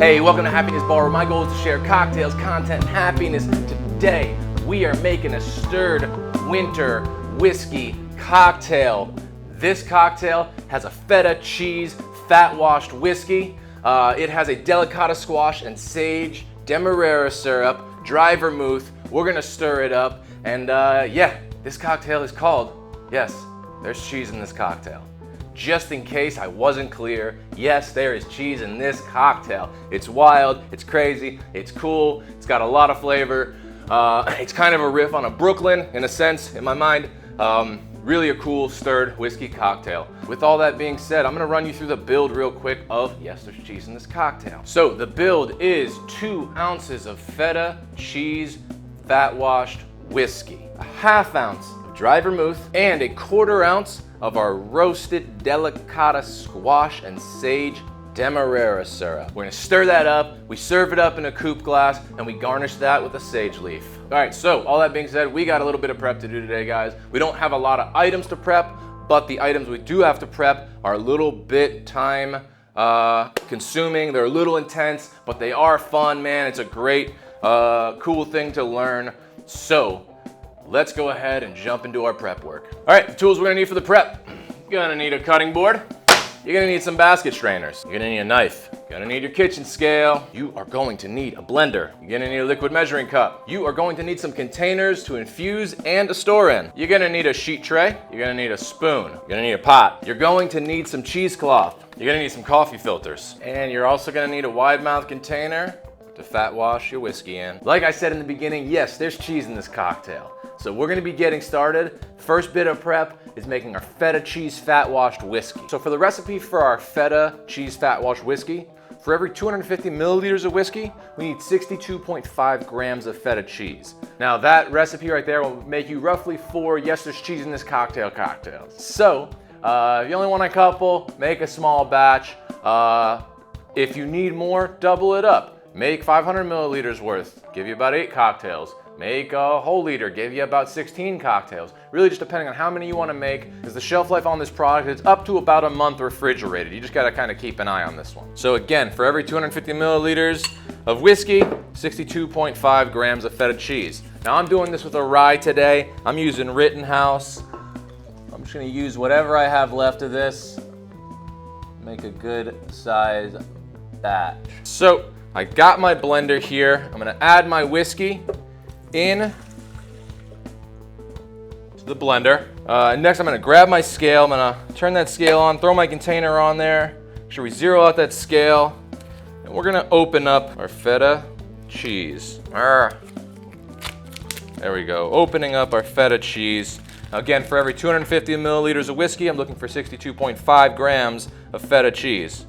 Hey, welcome to Happiness Bar, where my goal is to share cocktails, content, and happiness. Today, we are making a stirred winter whiskey cocktail. This cocktail has a feta cheese fat-washed whiskey. It has a Delicata Squash and sage demerara syrup, dry vermouth. We're gonna stir it up, and yeah, this cocktail is called, yes, there's cheese in this cocktail. Just in case I wasn't clear, yes, there is cheese in this cocktail. It's wild, it's crazy, it's cool, it's got a lot of flavor. It's kind of a riff on a Brooklyn, in a sense, in my mind. Really a cool stirred whiskey cocktail. With all that being said, I'm gonna run you through the build real quick of, yes, there's cheese in this cocktail. So the build is 2 ounces of feta cheese fat-washed whiskey, a ½ ounce of dry vermouth, and a ¼ ounce of our roasted Delicata Squash and sage demerara syrup. We're gonna stir that up, we serve it up in a coupe glass, and we garnish that with a sage leaf. All right, so all that being said, we got a little bit of prep to do today, guys. We don't have a lot of items to prep, but the items we do have to prep are a little bit time consuming. They're a little intense, but they are fun, man. It's a great, cool thing to learn. So let's go ahead and jump into our prep work. All right, the tools we're gonna need for the prep. You're gonna need a cutting board. You're gonna need some basket strainers. You're gonna need a knife. You're gonna need your kitchen scale. You are going to need a blender. You're gonna need a liquid measuring cup. You are going to need some containers to infuse and to store in. You're gonna need a sheet tray. You're gonna need a spoon. You're gonna need a pot. You're going to need some cheesecloth. You're gonna need some coffee filters. And you're also gonna need a wide mouth container to fat wash your whiskey in. Like I said in the beginning, yes, there's cheese in this cocktail. So we're gonna be getting started. First bit of prep is making our feta cheese fat washed whiskey. So for the recipe for our feta cheese fat washed whiskey, for every 250 milliliters of whiskey, we need 62.5 grams of feta cheese. Now that recipe right there will make you roughly 4 yes, there's cheese in this cocktails. So if you only want a couple, make a small batch. If you need more, double it up. Make 500 milliliters worth, give you about 8 cocktails. Make a whole liter, give you about 16 cocktails. Really just depending on how many you want to make, because the shelf life on this product is up to about a month refrigerated. You just got to kind of keep an eye on this one. So again, for every 250 milliliters of whiskey, 62.5 grams of feta cheese. Now I'm doing this with a rye today. I'm using Rittenhouse. I'm just going to use whatever I have left of this. Make a good size batch. So I got my blender here. I'm going to add my whiskey in to the blender. Next I'm gonna grab my scale. I'm gonna turn that scale on, throw my container on there. Make sure we zero out that scale. And we're gonna open up our feta cheese. There we go, opening up our feta cheese. Now again, for every 250 milliliters of whiskey, I'm looking for 62.5 grams of feta cheese.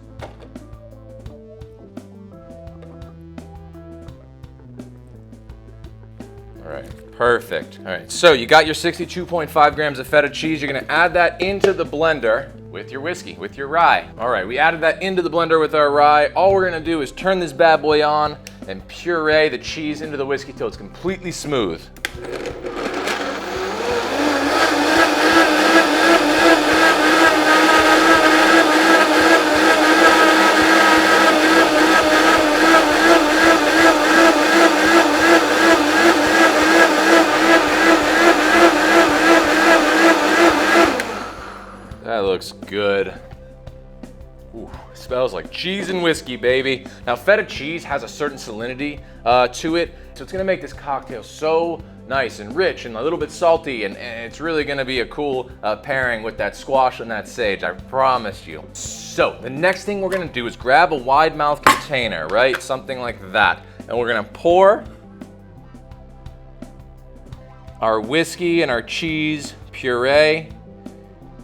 All right, perfect. All right, so you got your 62.5 grams of feta cheese. You're gonna add that into the blender with your whiskey, with your rye. All right, we added that into the blender with our rye. All we're gonna do is turn this bad boy on and puree the cheese into the whiskey till it's completely smooth. That looks good. Ooh, smells like cheese and whiskey, baby. Now, feta cheese has a certain salinity to it, so it's gonna make this cocktail so nice and rich and a little bit salty, and it's really gonna be a cool pairing with that squash and that sage, I promise you. So, the next thing we're gonna do is grab a wide mouth container, right? Something like that. And we're gonna pour our whiskey and our cheese puree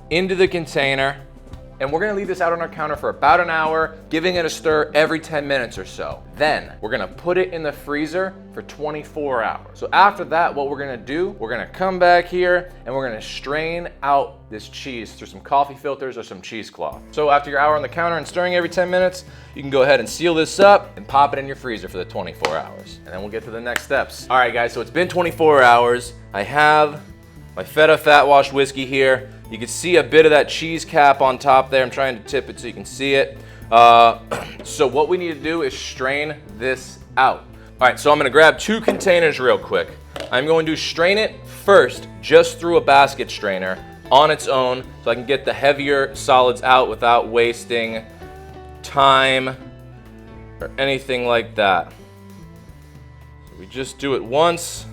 into the container, and we're gonna leave this out on our counter for about an hour, giving it a stir every 10 minutes or so. Then we're gonna put it in the freezer for 24 hours. So after that, what we're gonna do, we're gonna come back here and we're gonna strain out this cheese through some coffee filters or some cheesecloth. So after your hour on the counter and stirring every 10 minutes, you can go ahead and seal this up and pop it in your freezer for the 24 hours. And then we'll get to the next steps. All right, guys, so it's been 24 hours. I have my feta fat washed whiskey here. You can see a bit of that cheese cap on top there. I'm trying to tip it so you can see it. So what we need to do is strain this out. All right, so I'm gonna grab 2 containers real quick. I'm going to strain it first just through a basket strainer on its own so I can get the heavier solids out without wasting time or anything like that. So we just do it once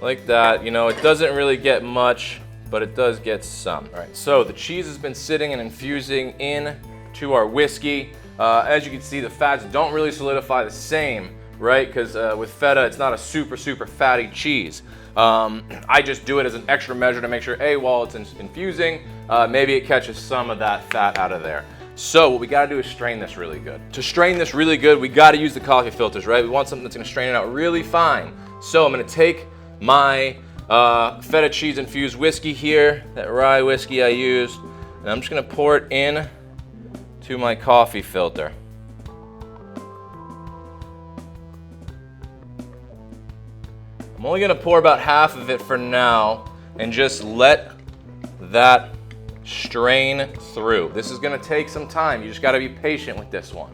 like that. You know, it doesn't really get much, but it does get some. All right, so the cheese has been sitting and infusing into our whiskey. As you can see, the fats don't really solidify the same, right? Because with feta, it's not a super fatty cheese. I just do it as an extra measure to make sure, A, while it's infusing, maybe it catches some of that fat out of there. So what we gotta do is strain this really good. To strain this really good, we gotta use the coffee filters, right? We want something that's gonna strain it out really fine. So I'm gonna take my feta cheese infused whiskey here, that rye whiskey I used, and I'm just gonna pour it in to my coffee filter. I'm only gonna pour about half of it for now and just let that strain through. This is gonna take some time. You just gotta be patient with this one.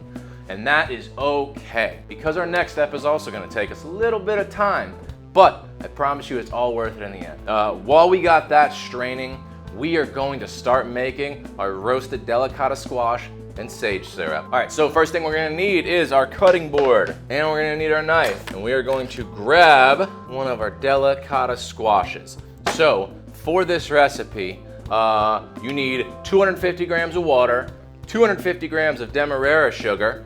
And that is okay, because our next step is also gonna take us a little bit of time, but I promise you it's all worth it in the end. While we got that straining, we are going to start making our roasted Delicata squash and sage syrup. All right, so first thing we're gonna need is our cutting board, and we're gonna need our knife, and we are going to grab one of our Delicata squashes. So for this recipe, you need 250 grams of water, 250 grams of demerara sugar,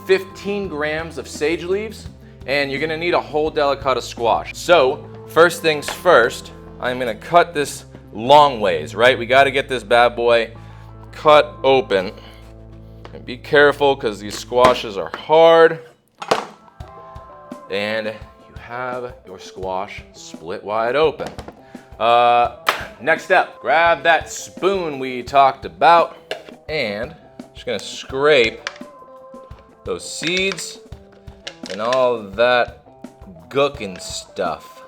15 grams of sage leaves, and you're gonna need a whole Delicata squash. So first things first, I'm gonna cut this long ways, right? We gotta get this bad boy cut open. And be careful because these squashes are hard. And you have your squash split wide open. Next step, grab that spoon we talked about and just gonna scrape those seeds and all that gookin stuff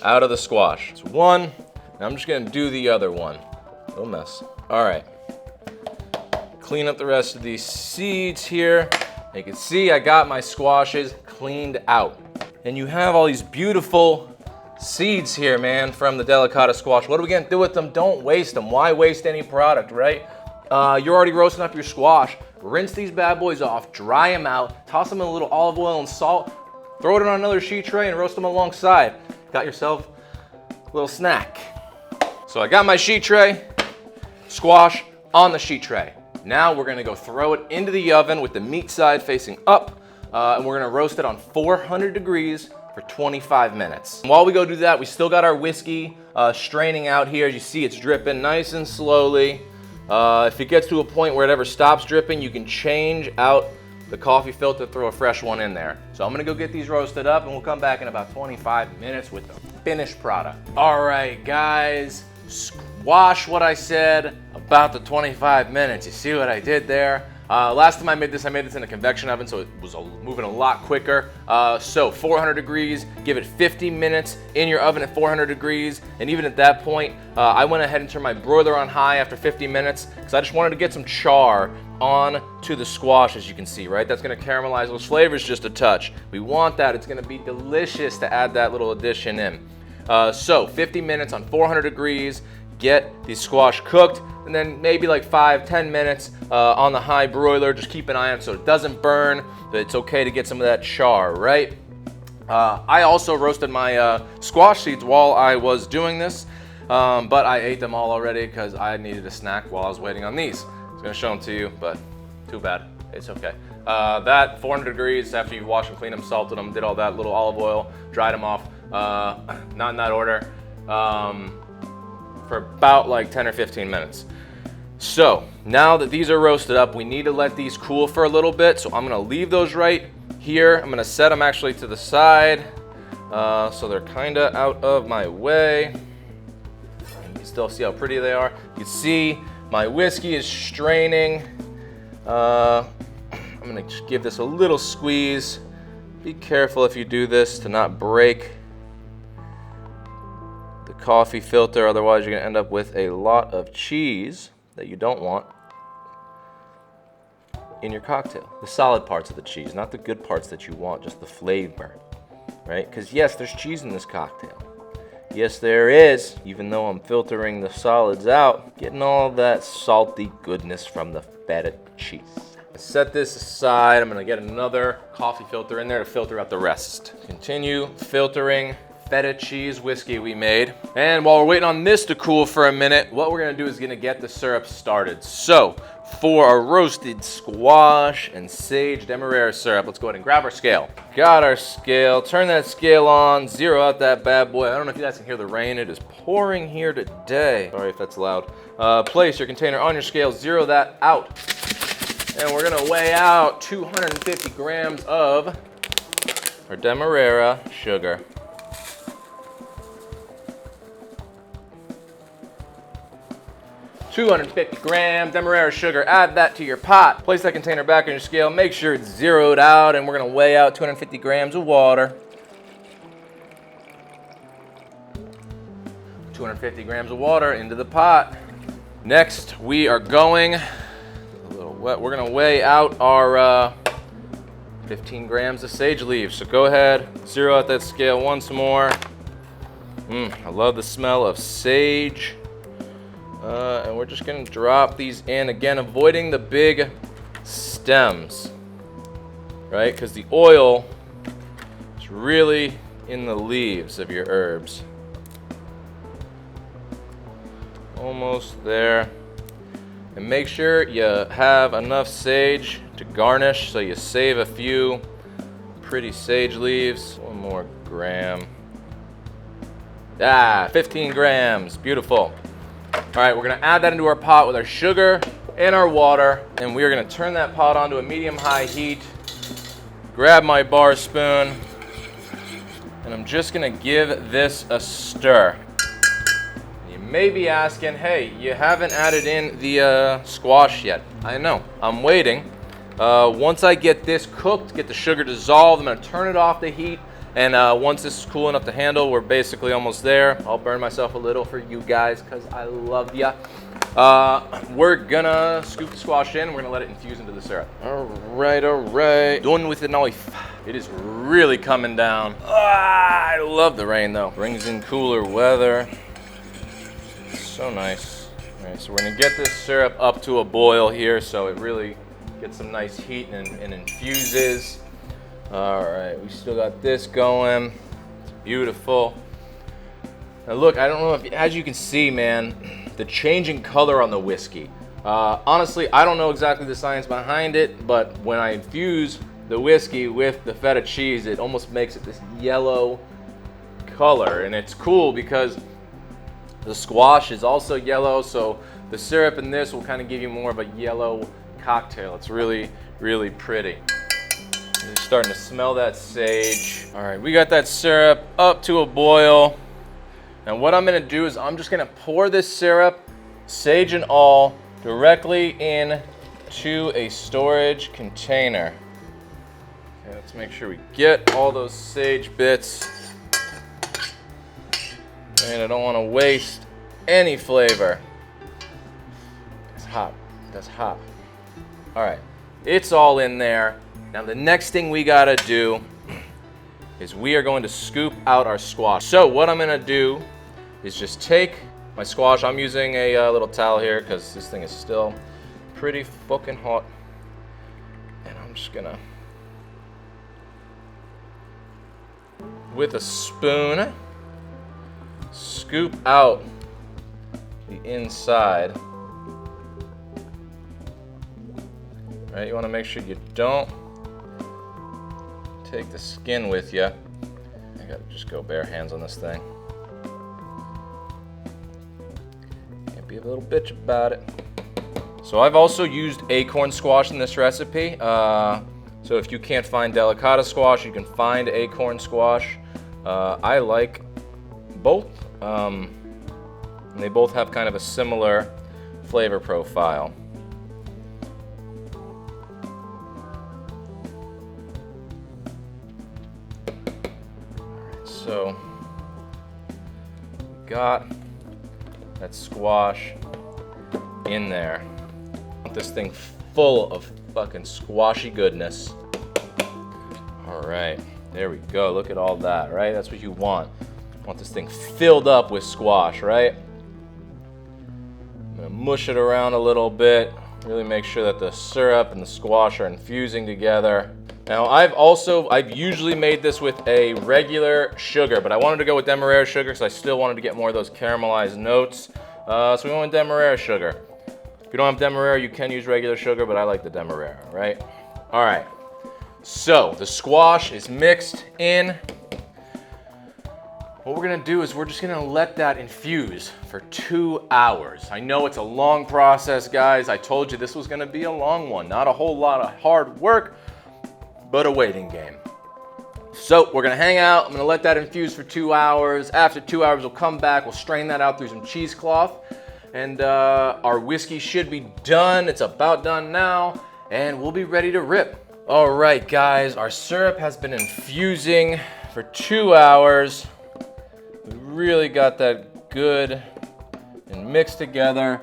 out of the squash. It's one, and I'm just gonna do the other one. No mess. All right. Clean up the rest of these seeds here. You can see I got my squashes cleaned out. And you have all these beautiful seeds here, man, from the Delicata squash. What are we gonna do with them? Don't waste them. Why waste any product, right? You're already roasting up your squash. Rinse these bad boys off, dry them out, toss them in a little olive oil and salt, throw it on another sheet tray and roast them alongside. Got yourself a little snack. So I got my sheet tray, squash on the sheet tray. Now we're gonna go throw it into the oven with the meat side facing up, and we're gonna roast it on 400 degrees for 25 minutes. And while we go do that, we still got our whiskey straining out here. As you see, it's dripping nice and slowly. If it gets to a point where it ever stops dripping, you can change out the coffee filter, throw a fresh one in there. So I'm gonna go get these roasted up and we'll come back in about 25 minutes with the finished product. All right, guys, squash what I said about the 25 minutes. You see what I did there? Last time I made this in a convection oven, so it was moving a lot quicker. So 400 degrees, give it 50 minutes in your oven at 400 degrees. And even at that point, I went ahead and turned my broiler on high after 50 minutes because I just wanted to get some char on to the squash, as you can see, right? That's gonna caramelize those flavors just a touch. We want that. It's gonna be delicious to add that little addition in. So 50 minutes on 400 degrees, get the squash cooked, and then maybe like 5-10 minutes on the high broiler. Just keep an eye on it so it doesn't burn, but it's okay to get some of that char, right? I also roasted my squash seeds while I was doing this, but I ate them all already because I needed a snack while I was waiting on these. I was gonna show them to you, but too bad, it's okay. That 400 degrees, after you wash them, clean them, salted them, did all that, little olive oil, dried them off, not in that order, for about like 10 or 15 minutes. So now that these are roasted up, we need to let these cool for a little bit. So I'm gonna leave those right here. I'm gonna set them actually to the side, so they're kinda out of my way. You can still see how pretty they are. You can see my whiskey is straining. I'm gonna just give this a little squeeze. Be careful if you do this to not break the coffee filter, otherwise you're gonna end up with a lot of cheese that you don't want. in your cocktail. The solid parts of the cheese, not the good parts that you want, just the flavor, right? Because yes, there's cheese in this cocktail. Yes, there is, even though I'm filtering the solids out, getting all that salty goodness from the feta cheese. Set this aside. I'm gonna get another coffee filter in there to filter out the rest. Continue filtering feta cheese whiskey we made. And while we're waiting on this to cool for a minute, what we're gonna do is gonna get the syrup started. So for our roasted squash and sage demerara syrup, let's go ahead and grab our scale. Got our scale, turn that scale on, zero out that bad boy. I don't know if you guys can hear the rain. It is pouring here today. Sorry if that's loud. Place your container on your scale, zero that out. And we're gonna weigh out 250 grams of our demerara sugar. $250 grams demerara sugar, add that to your pot. Place that container back on your scale, make sure it's zeroed out, and we're gonna weigh out 250 grams of water. 250 grams of water into the pot. Next, we are going we're gonna weigh out our 15 grams of sage leaves. So go ahead, zero out that scale once more. I love the smell of sage. And we're just gonna drop these in, again, avoiding the big stems, right? Because the oil is really in the leaves of your herbs. Almost there. And make sure you have enough sage to garnish, so you save a few pretty sage leaves. One more gram. 15 grams, beautiful. All right, we're gonna add that into our pot with our sugar and our water, and we are gonna turn that pot onto a medium-high heat. Grab my bar spoon, and I'm just gonna give this a stir. May be asking, hey, you haven't added in the squash yet. I know, I'm waiting. Once I get this cooked, get the sugar dissolved, I'm gonna turn it off the heat, and once this is cool enough to handle, we're basically almost there. I'll burn myself a little for you guys, because I love ya. We're gonna scoop the squash in, we're gonna let it infuse into the syrup. All right. Done with the knife. It is really coming down. I love the rain though. Brings in cooler weather. So nice. All right, so we're gonna get this syrup up to a boil here so it really gets some nice heat and infuses. All right, we still got this going. It's beautiful. Now look, I don't know if, as you can see, man, the changing color on the whiskey. Honestly, I don't know exactly the science behind it, but when I infuse the whiskey with the feta cheese, it almost makes it this yellow color, and it's cool because the squash is also yellow, so the syrup in this will kind of give you more of a yellow cocktail. It's really, really pretty. You're starting to smell that sage. All right, we got that syrup up to a boil. And what I'm gonna do is I'm just gonna pour this syrup, sage and all, directly into a storage container. Okay, let's make sure we get all those sage bits. And I don't want to waste any flavor. That's hot. That's hot. All right, it's all in there. Now the next thing we gotta do is we are going to scoop out our squash. So what I'm gonna do is just take my squash. I'm using a little towel here because this thing is still pretty fucking hot. And I'm just gonna, with a spoon, scoop out the inside. Right, you want to make sure you don't take the skin with you. I gotta just go bare hands on this thing. Can't be a little bitch about it. So I've also used acorn squash in this recipe. So if you can't find delicata squash, you can find acorn squash. I like both. And they both have kind of a similar flavor profile. Alright, so we got that squash in there. I want this thing full of fucking squashy goodness. All right, there we go. Look at all that, right? That's what you want. You want this thing filled up with squash, right? I'm gonna mush it around a little bit. Really make sure that the syrup and the squash are infusing together. Now, I've usually made this with a regular sugar, but I wanted to go with Demerara sugar because I still wanted to get more of those caramelized notes. So we went with Demerara sugar. If you don't have Demerara, you can use regular sugar, but I like the Demerara, right? All right, so the squash is mixed in. What we're gonna do is we're just gonna let that infuse for 2 hours. I know it's a long process, guys. I told you this was gonna be a long one. Not a whole lot of hard work, but a waiting game. So we're gonna hang out. I'm gonna let that infuse for 2 hours. After 2 hours, we'll come back. We'll strain that out through some cheesecloth. And our whiskey should be done. It's about done now. And we'll be ready to rip. All right, guys. Our syrup has been infusing for 2 hours. We really got that good and mixed together.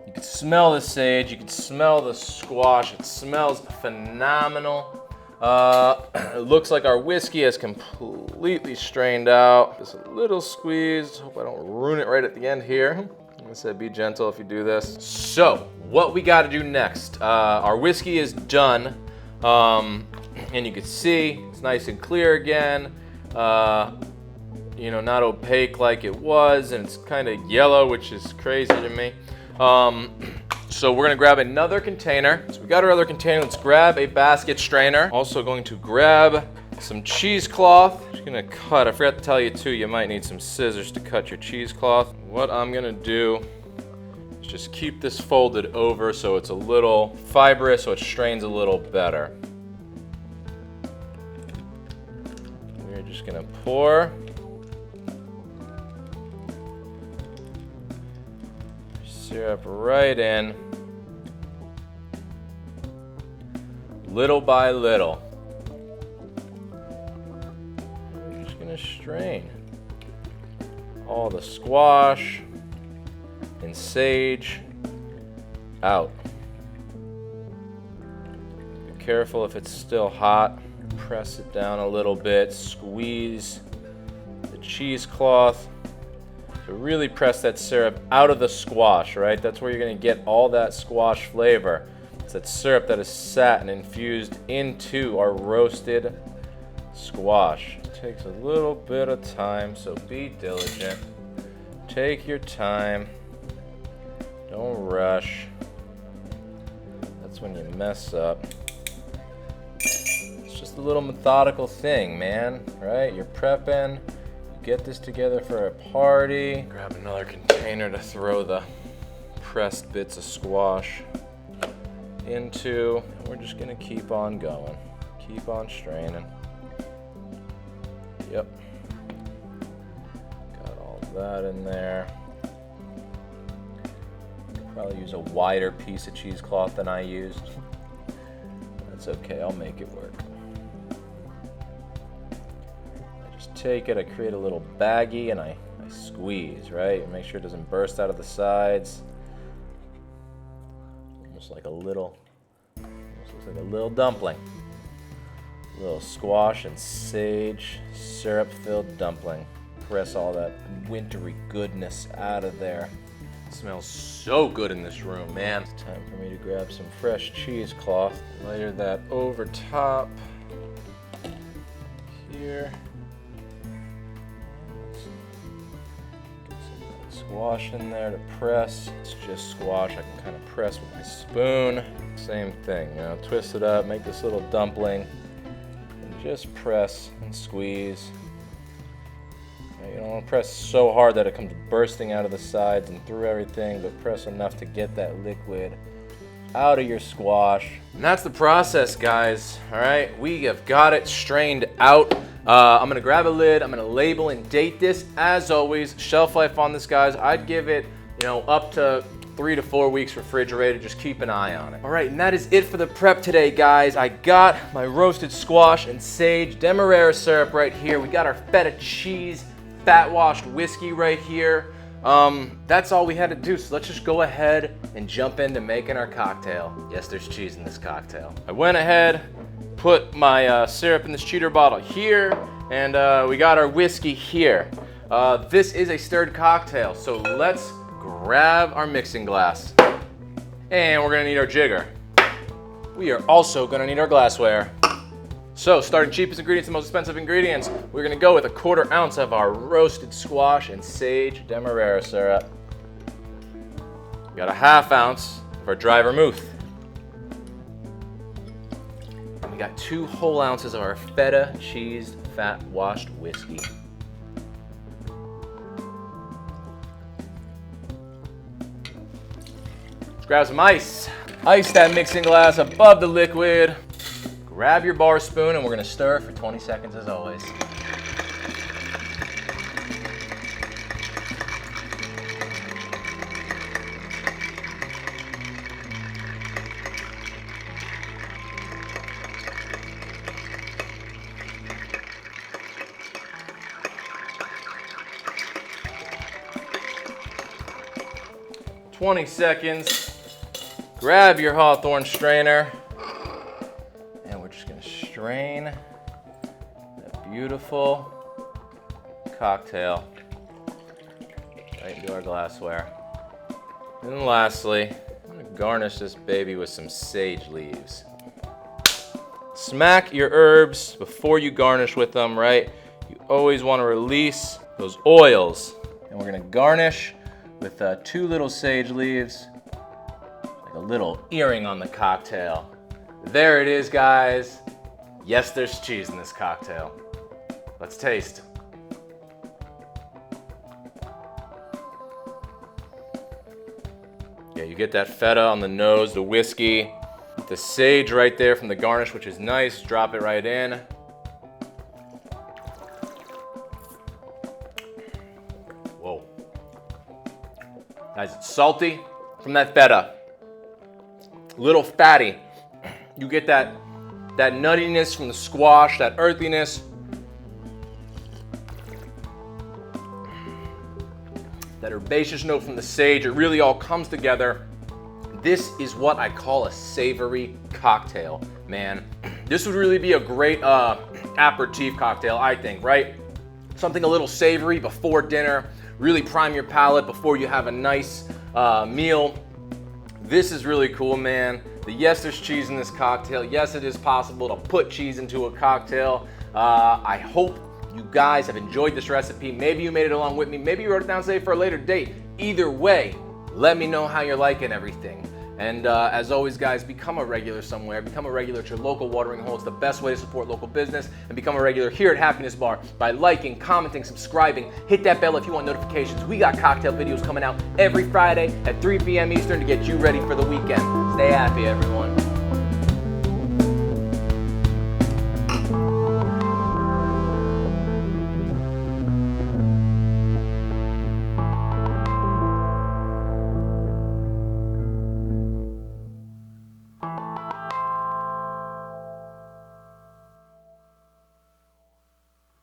You can smell the sage. You can smell the squash. It smells phenomenal. It looks like our whiskey is completely strained out. Just a little squeezed. Hope I don't ruin it right at the end here. I said be gentle if you do this. So what we got to do next? Our whiskey is done, and you can see it's nice and clear again. You know, not opaque like it was, and it's kind of yellow, which is crazy to me. So we're gonna grab another container. So we got our other container. Let's grab a basket strainer. Also going to grab some cheesecloth. Just gonna cut. I forgot to tell you too, you might need some scissors to cut your cheesecloth. What I'm gonna do is just keep this folded over so it's a little fibrous, so it strains a little better. We're just gonna pour. Syrup right in, little by little. We're just gonna strain all the squash and sage out. Be careful if it's still hot. Press it down a little bit, squeeze the cheesecloth. So really press that syrup out of the squash, right? That's where you're gonna get all that squash flavor. It's that syrup that is sat and infused into our roasted squash. It takes a little bit of time, so be diligent. Take your time. Don't rush. That's when you mess up. It's just a little methodical thing, man, right? You're prepping. Get this together for a party. Grab another container to throw the pressed bits of squash into. We're just gonna keep on going. Keep on straining. Yep. Got all that in there. Probably use a wider piece of cheesecloth than I used. That's okay, I'll make it work. Take it, I create a little baggie and I squeeze, right? Make sure it doesn't burst out of the sides. Almost like a little, almost looks like a little dumpling. A little squash and sage syrup filled dumpling. Press all that wintry goodness out of there. It smells so good in this room, man. It's time for me to grab some fresh cheesecloth. Layer that over top here. Squash in there to press. It's just squash. I can kind of press with my spoon. Same thing, you know, twist it up, make this little dumpling, and just press and squeeze. You don't want to press so hard that it comes bursting out of the sides and through everything, but press enough to get that liquid out of your squash. And that's the process, guys. All right, we have got it strained out. I'm gonna grab a lid, I'm gonna label and date this. As always, shelf life on this, guys, I'd give it, you know, up to 3 to 4 weeks refrigerated. Just keep an eye on it. All right, and that is it for the prep today, guys. I got my roasted squash and sage Demerara syrup right here. We got our feta cheese fat washed whiskey right here. That's all we had to do. So let's just go ahead and jump into making our cocktail. Yes, there's cheese in this cocktail. I went ahead, put my syrup in this cheater bottle here, and we got our whiskey here. This is a stirred cocktail, so let's grab our mixing glass. And we're gonna need our jigger. We are also gonna need our glassware. So, starting cheapest ingredients to most expensive ingredients, we're gonna go with 1/4 ounce of our roasted squash and sage demerara syrup. We got 1/2 ounce of our dry vermouth. And we got 2 whole ounces of our feta cheese fat washed whiskey. Let's grab some ice. Ice that mixing glass above the liquid. Grab your bar spoon and we're gonna stir for 20 seconds as always. "20 seconds. Grab your Hawthorne strainer. And we're just gonna strain that beautiful cocktail right into our glassware. And then lastly, I'm gonna garnish this baby with some sage leaves. Smack your herbs before you garnish with them, right? You always wanna release those oils. And we're gonna garnish with 2 little sage leaves, like a little earring on the cocktail. There it is, guys. Yes, there's cheese in this cocktail. Let's taste. Yeah, you get that feta on the nose, the whiskey, the sage right there from the garnish, which is nice. Drop it right in. Whoa. Guys, it's salty from that feta. A little fatty. You get that nuttiness from the squash, that earthiness. That herbaceous note from the sage. It really all comes together. This is what I call a savory cocktail, man. This would really be a great aperitif cocktail, I think, right? Something a little savory before dinner. Really prime your palate before you have a nice meal. This is really cool, man. Yes, there's cheese in this cocktail. Yes, it is possible to put cheese into a cocktail. I hope you guys have enjoyed this recipe. Maybe you made it along with me. Maybe you wrote it down today for a later date. Either way, let me know how you're liking everything. And as always, guys, become a regular somewhere. Become a regular at your local watering hole. It's the best way to support local business. And become a regular here at Happiness Bar by liking, commenting, subscribing. Hit that bell if you want notifications. We got cocktail videos coming out every Friday at 3 p.m. Eastern to get you ready for the weekend. Stay happy, everyone.